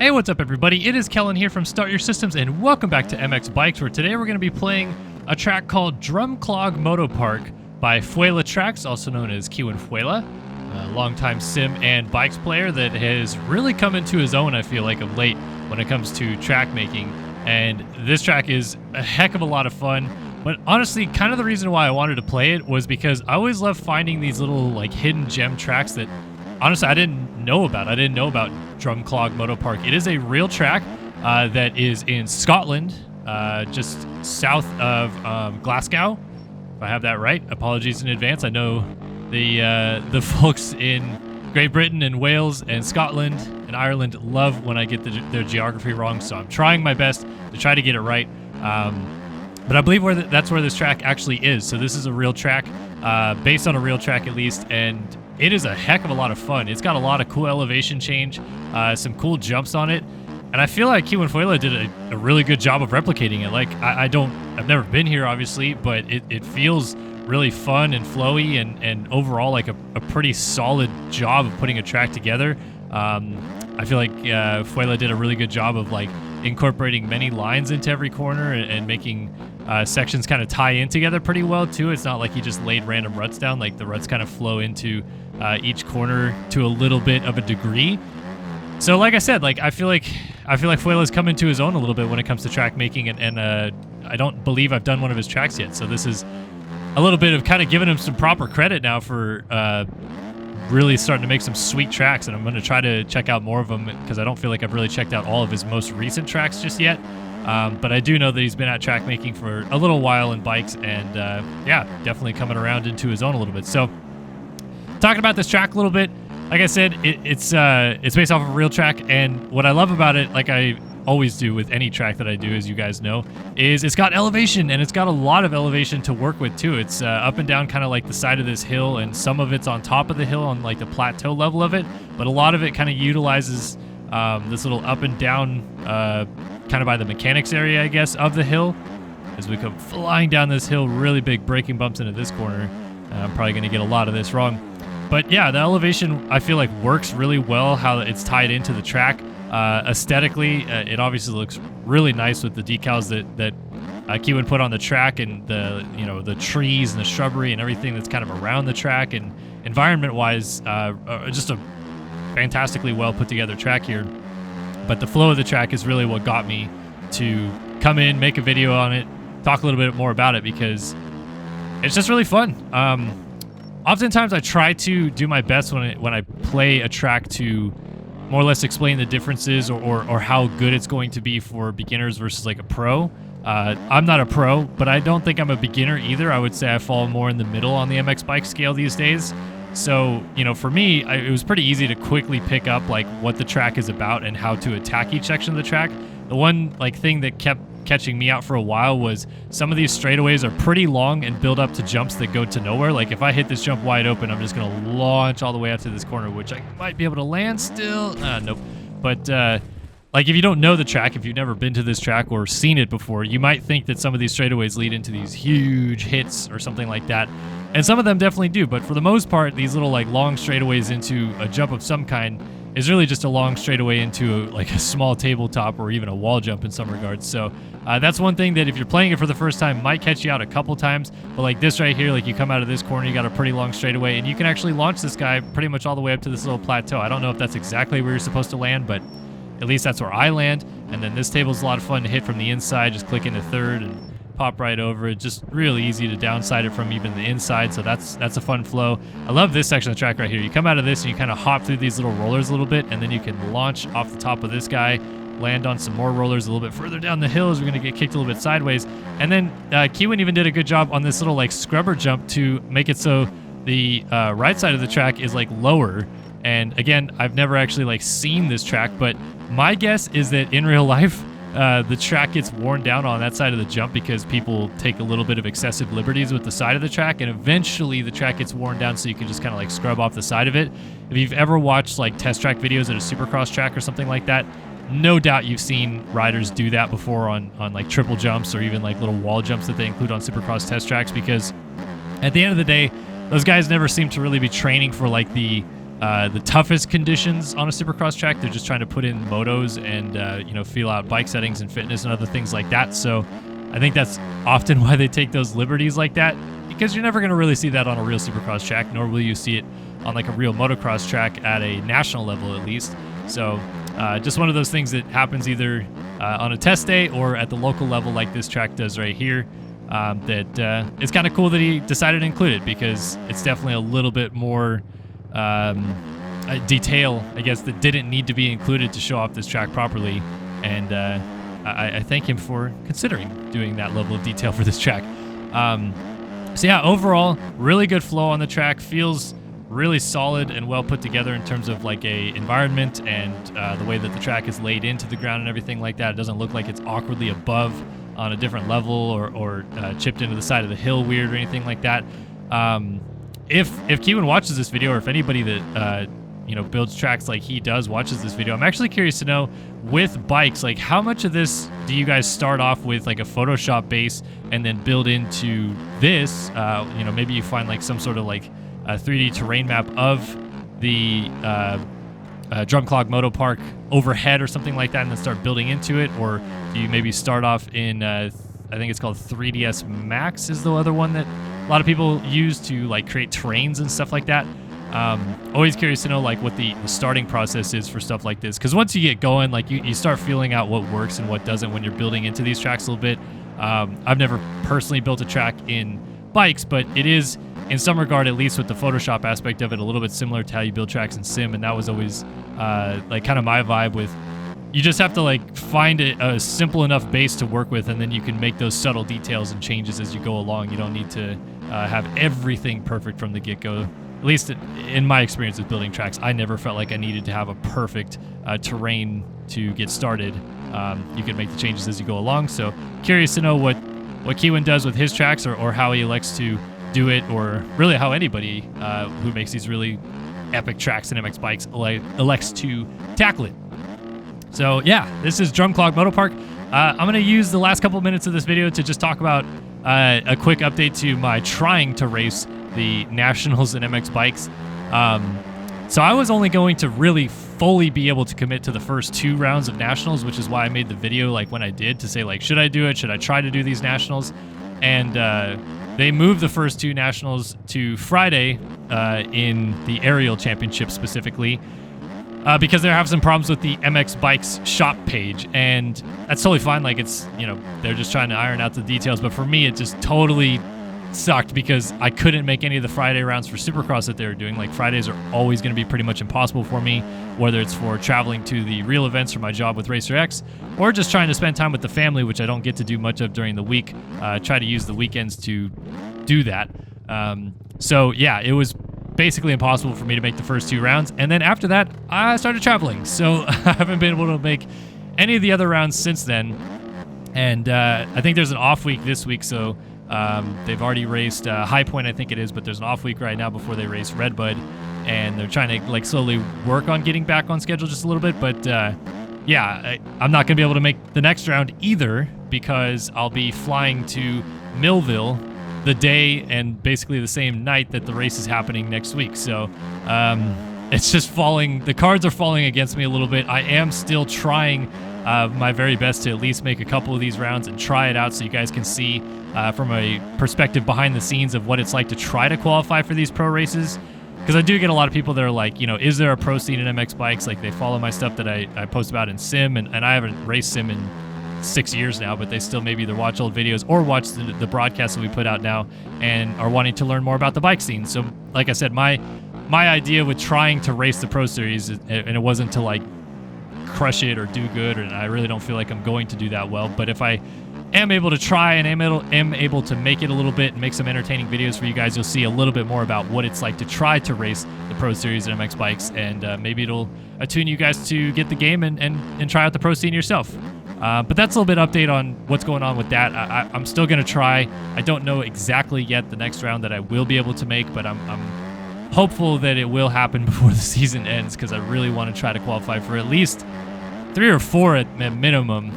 Hey, what's up everybody? It is Kellen here from Start Your Systems and welcome back to MX Bikes, where today we're going to be playing a track called Drumclog Motoparc by FeulaTracks, also known as Kellen, a longtime sim and bikes player that has really come into his own, I feel like, of late when it comes to track making. And this track is a heck of a lot of fun. But honestly, kind of the reason why I wanted to play it was because I always love finding these little like hidden gem tracks that honestly I didn't know about. I didn't know about Drumclog Motoparc. It is a real track that is in Scotland, just south of Glasgow, if I have that right. Apologies in advance. I know the folks in Great Britain and Wales and Scotland and Ireland love when I get their geography wrong, so I'm trying my best to try to get it right. But I believe that's where this track actually is. So this is a real track, based on a real track at least, and it is a heck of a lot of fun. It's got a lot of cool elevation change, some cool jumps on it, and I feel like Kellen did a really good job of replicating it. Like I've never been here obviously, but it feels really fun and flowy and overall like a pretty solid job of putting a track together. I feel like Feula did a really good job of like incorporating many lines into every corner and making sections kind of tie in together pretty well too. It's not like he just laid random ruts down. Like the ruts kind of flow into each corner to a little bit of a degree. So like I said, like I feel like Feula's come into his own a little bit when it comes to track making, and I don't believe I've done one of his tracks yet. So this is a little bit of kind of giving him some proper credit now for really starting to make some sweet tracks, and I'm going to try to check out more of them because I don't feel like I've really checked out all of his most recent tracks just yet. But I do know that he's been at track making for a little while in bikes, and yeah, definitely coming around into his own a little bit. So talking about this track a little bit, like I said, it's based off of a real track, and what I love about it, like I always do with any track that I do, as you guys know, is it's got elevation, and it's got a lot of elevation to work with too. It's up and down kind of like the side of this hill, and some of it's on top of the hill on like the plateau level of it, but a lot of it kind of utilizes this little up and down kind of by the mechanics area, I guess, of the hill. As we come flying down this hill, really big braking bumps into this corner. I'm probably going to get a lot of this wrong. But yeah, the elevation I feel like works really well, how it's tied into the track. Aesthetically, it obviously looks really nice with the decals that Kellen put on the track, and the trees and the shrubbery and everything that's kind of around the track, and environment-wise, just a fantastically well put together track here. But the flow of the track is really what got me to come in, make a video on it, talk a little bit more about it, because it's just really fun. Oftentimes I try to do my best when I play a track to more or less explain the differences or how good it's going to be for beginners versus like a pro. I'm not a pro, but I don't think I'm a beginner either. I would say I fall more in the middle on the MX bike scale these days. So, for me, it was pretty easy to quickly pick up like what the track is about and how to attack each section of the track. The one like thing that kept catching me out for a while was some of these straightaways are pretty long and build up to jumps that go to nowhere. Like if I hit this jump wide open, I'm just going to launch all the way out to this corner, which I might be able to land still. Nope. But like if you don't know the track, if you've never been to this track or seen it before, you might think that some of these straightaways lead into these huge hits or something like that. And some of them definitely do, but for the most part, these little like long straightaways into a jump of some kind is really just a long straightaway into like a small tabletop or even a wall jump in some regards. So that's one thing that if you're playing it for the first time might catch you out a couple times. But like this right here, like you come out of this corner, you got a pretty long straightaway, and you can actually launch this guy pretty much all the way up to this little plateau. I don't know if that's exactly where you're supposed to land, but at least that's where I land. And then this table's a lot of fun to hit from the inside. Just click into third and pop right over it. Just really easy to downside it from even the inside, so that's a fun flow. I love this section of the track right here. You come out of this and you kind of hop through these little rollers a little bit, and then you can launch off the top of this guy, land on some more rollers a little bit further down the hill as we're going to get kicked a little bit sideways. And then Kellen even did a good job on this little like scrubber jump to make it so the right side of the track is like lower. And again, I've never actually like seen this track, but my guess is that in real life the track gets worn down on that side of the jump because people take a little bit of excessive liberties with the side of the track, and eventually the track gets worn down so you can just kind of like scrub off the side of it. If you've ever watched like test track videos at a supercross track or something like that, no doubt you've seen riders do that before on like triple jumps or even like little wall jumps that they include on supercross test tracks, because at the end of the day, those guys never seem to really be training for like the the toughest conditions on a Supercross track. They're just trying to put in motos and you know, feel out bike settings and fitness and other things like that. So I think that's often why they take those liberties like that, because you're never going to really see that on a real Supercross track, nor will you see it on like a real motocross track at a national level at least. So just one of those things that happens either on a test day or at the local level like this track does right here. That it's kind of cool that he decided to include it, because it's definitely a little bit more detail, I guess, that didn't need to be included to show off this track properly. And I thank him for considering doing that level of detail for this track. So yeah, overall, really good flow on the track. Feels really solid and well put together in terms of like a environment and the way that the track is laid into the ground and everything like that. It doesn't look like it's awkwardly above on a different level or chipped into the side of the hill weird or anything like that. If Kevin watches this video, or if anybody that you know, builds tracks like he does watches this video, I'm actually curious to know, with bikes, like how much of this do you guys start off with like a Photoshop base and then build into this? You know, maybe you find like some sort of like a 3D terrain map of the Drumclog Motoparc overhead or something like that, and then start building into it, or do you maybe start off in I think it's called 3ds Max is the other one that a lot of people use to like create terrains and stuff like that. Always curious to know like what the starting process is for stuff like this, because once you get going, like you start feeling out what works and what doesn't when you're building into these tracks a little bit. I've never personally built a track in bikes, but it is in some regard, at least with the Photoshop aspect of it, a little bit similar to how you build tracks in Sim, and that was always like kind of my vibe with, you just have to like find a simple enough base to work with, and then you can make those subtle details and changes as you go along. You don't need to have everything perfect from the get-go. At least in my experience with building tracks, I never felt like I needed to have a perfect terrain to get started. You can make the changes as you go along. So curious to know what Kevin does with his tracks, or how he elects to do it, or really how anybody who makes these really epic tracks and MX bikes elects to tackle it. So yeah, this is Drumclog Motoparc. I'm going to use the last couple minutes of this video to just talk about a quick update to my trying to race the Nationals and MX bikes. So I was only going to really fully be able to commit to the first 2 rounds of Nationals, which is why I made the video like when I did, to say like, should I do it? Should I try to do these Nationals? And they moved the first 2 Nationals to Friday in the Aerial Championship specifically, because they're having some problems with the MX Bikes shop page, and that's totally fine. Like, it's, you know, they're just trying to iron out the details, but for me, it just totally sucked because I couldn't make any of the Friday rounds for Supercross that they were doing. Like, Fridays are always going to be pretty much impossible for me, whether it's for traveling to the real events for my job with Racer X, or just trying to spend time with the family, which I don't get to do much of during the week. Try to use the weekends to do that. So yeah, it was basically impossible for me to make the first 2 rounds, and then after that I started traveling, so I haven't been able to make any of the other rounds since then. And I think there's an off week this week, so they've already raced High Point, I think it is, but there's an off week right now before they race Redbud, and they're trying to like slowly work on getting back on schedule just a little bit. But yeah, I'm not gonna be able to make the next round either, because I'll be flying to Millville the day and basically the same night that the race is happening next week. So it's just falling, the cards are falling against me a little bit. I am still trying my very best to at least make a couple of these rounds and try it out, so you guys can see from a perspective behind the scenes of what it's like to try to qualify for these pro races. Because I do get a lot of people that are like, you know, is there a pro scene in MX bikes? Like, they follow my stuff that I post about in Sim, and I haven't raced Sim in 6 years now, but they still maybe either watch old videos or watch the broadcasts that we put out now and are wanting to learn more about the bike scene. So like I said, my idea with trying to race the Pro Series, and it wasn't to like crush it or do good, and I really don't feel like I'm going to do that well, but if I am able to try and am able to make it a little bit and make some entertaining videos for you guys, you'll see a little bit more about what it's like to try to race the Pro Series and MX bikes, and maybe it'll attune you guys to get the game and try out the pro scene yourself. But that's a little bit update on what's going on with that. I'm still going to try. I don't know exactly yet the next round that I will be able to make, but I'm hopeful that it will happen before the season ends, because I really want to try to qualify for at least 3 or 4 at minimum,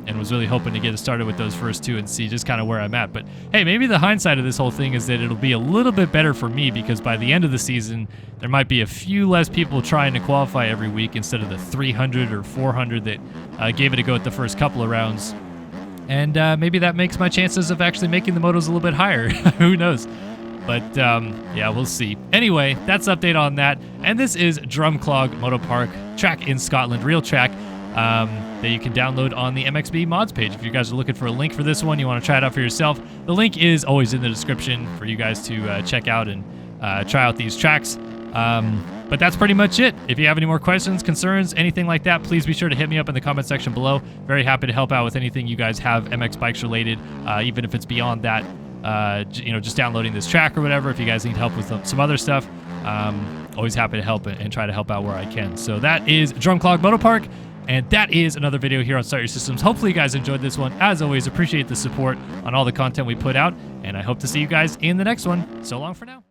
and was really hoping to get it started with those first 2 and see just kind of where I'm at. But hey, maybe the hindsight of this whole thing is that it'll be a little bit better for me, because by the end of the season, there might be a few less people trying to qualify every week instead of the 300 or 400 that gave it a go at the first couple of rounds. And maybe that makes my chances of actually making the motos a little bit higher. Who knows? But yeah, we'll see. Anyway, that's update on that. And this is Drumclog Motoparc, track in Scotland, real track that you can download on the MXB mods page. If you guys are looking for a link for this one, you want to try it out for yourself, the link is always in the description for you guys to check out and try out these tracks. But that's pretty much it. If you have any more questions, concerns, anything like that, please be sure to hit me up in the comment section below. Very happy to help out with anything you guys have MX Bikes related, even if it's beyond that. You know, just downloading this track or whatever. If you guys need help with some other stuff, always happy to help and try to help out where I can. So that is Drumclog Motoparc, and that is another video here on Start Your Systems. Hopefully you guys enjoyed this one. As always, appreciate the support on all the content we put out, and I hope to see you guys in the next one. So long for now.